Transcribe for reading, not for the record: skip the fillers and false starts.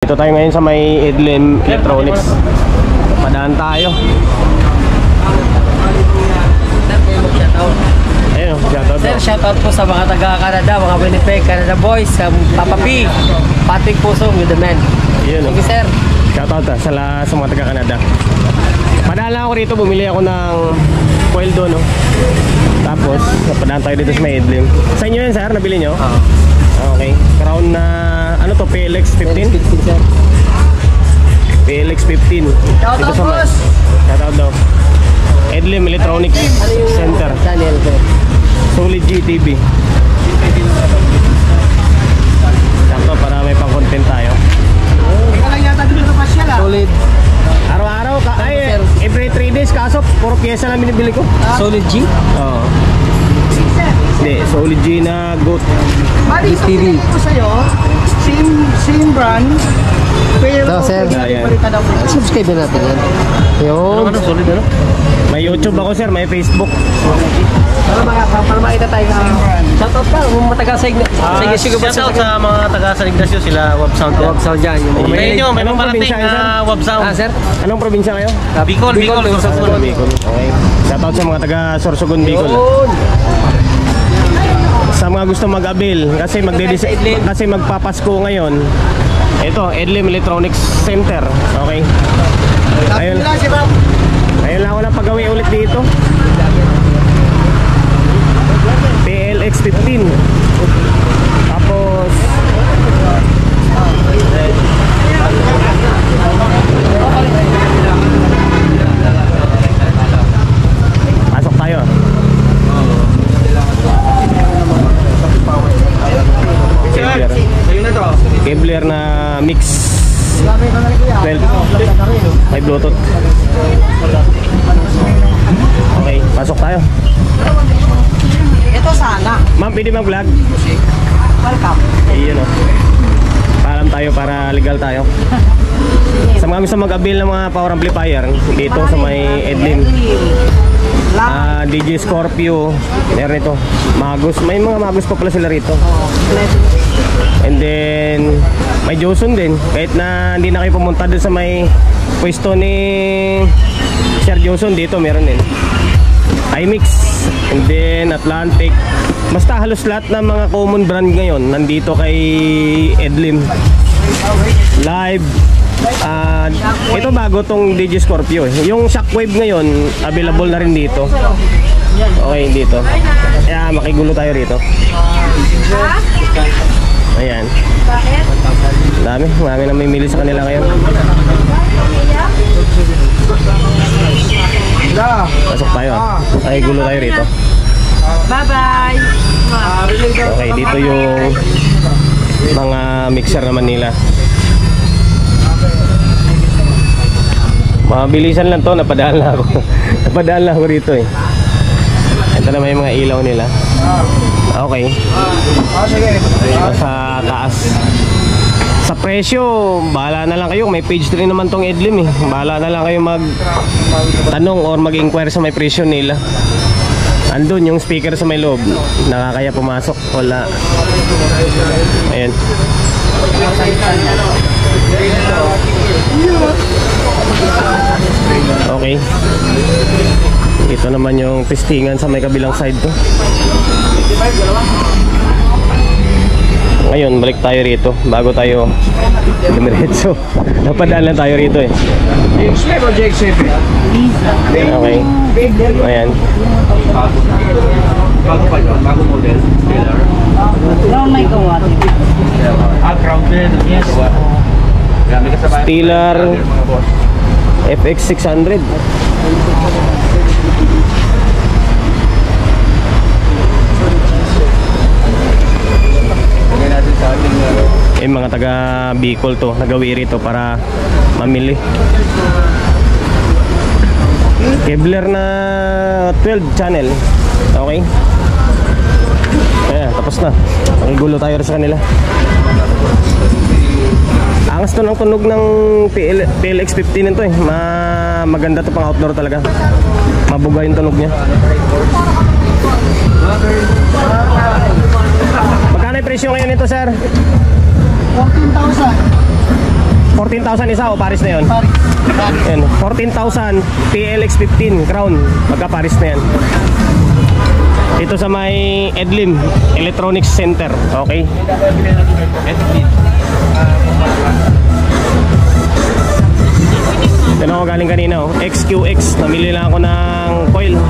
Dito tayo ngayon sa may Edlem Electronics. Padaan tayo. Ayun, shoutout. Sir, shoutout po sa mga taga-Canada, mga Winnipeg, Canada boys, Papa P, Patrick Pusong, with the man. Ayun, thank you, sir. Shoutout sa mga taga-Canada. Padaan lang ako rito, bumili ako ng coil doon, no? Tapos, padaan tayo dito sa may Edlem. Sa inyo yun, sir? Nabili nyo? Okay. Crown na, ano to, PLX 15? PLX 15. Shoutout, boss! Shoutout daw. Edlem Electronics Center. Channel, sir. Solid GTV. Sakto para may pang-content tayo. Walang yata dito sa pasyal, ah. Solid. Araw-araw, every 3 days, kaso puro pyesa lang binibili ko. Solid G? Oo. Hindi, Solid G na GOAT. Bali, sa pinili ko sa'yo, same brand, pero sir. Subscribe na natin yan. Yun. Solid ano? May YouTube ako, sir, may Facebook. Para makita tayo ng shoutout ka, kung mataga-saig na. Shoutout sa mga taga-Saligdas yun, sila Wab Sound. Wab Sound dyan. May inyo, may Anong paparating probinsya yun, na Wab Sound. Sir? Anong probinsya kayo? Bicol. Bicol. Okay. Shoutout sa mga taga Sorsogon, Bicol. Sa mga gusto mag-avail kasi magpapasko ngayon. Ito, Edlem Electronics Center. Okay. Ayun lang ako na pag-gawi ulit dito. PLX 15. Tapos pasok tayo. Kevlar na mix 12. May Bluetooth. Okay, pasok tayo. ito sana. Ma'am, pwede mag-vlog? Welcome. Ayun o. Paalam tayo para legal tayo. Sa mga gusto mag-avail ng mga power amplifier dito sa may Edlem, DJ Scorpio, meron ito. Magus, may mga Magus pa pala sila rito. And then may Joson din. Kahit na hindi na kayo pumunta doon sa may pwesto ni Sir Joson, dito meron din. iMix, and then Atlantic. Basta halos lahat ng mga common brand ngayon nandito kay Edlem. Live. Ito bago tong DJ Scorpio eh. Yung Shockwave ngayon available na rin dito. Okay, dito. Kaya makigulo tayo rito. Ayan. Marami na may mili sa kanila ngayon. Pasok tayo. Ay, gulo tayo rito. Bye-bye. Okay, dito yung mga mixer naman nila. Mabilisan lang to, napadaan lang ako. Napadaan lang ako rito eh. Ito naman yung mga ilaw nila. Okay. Sa taas. Sa presyo, bahala na lang kayo. May page 3 naman tong Edlem eh. Bahala na lang kayo mag-tanong or mag-inquire sa may presyo nila. Andun yung speaker sa may loob. Nakakaya pumasok. Wala. Ayan. Okay. Ito naman yung testingan sa may kabilang side to. Ngayon, balik tayo rito bago tayo dumiretso. Napadaan lang tayo rito eh. Okay. Ayan. Bago model. Round may gawa. Crowded. Yes. Steeler FX 600. Mga taga Bicol to, nagawi rito para mamili. Kevlar na 12 channel. Okay. Ayan, tapos na. Pakigulo tayo sa kanila. Angas to ng tunog ng PLX 15 nito eh. Maganda to pang outdoor talaga. Mabuga yung tunog niya. Magkano yung presyo ngayon nito, sir? 14,000. 14,000 isa o Paris na yun? Paris. Yan, 14,000 PLX 15 crown. Magka Paris na yan. Dito sa may Edlim Electronics Center. Okay. Yan ako galing kanina, oh. XQX. Namili lang ako ng coil.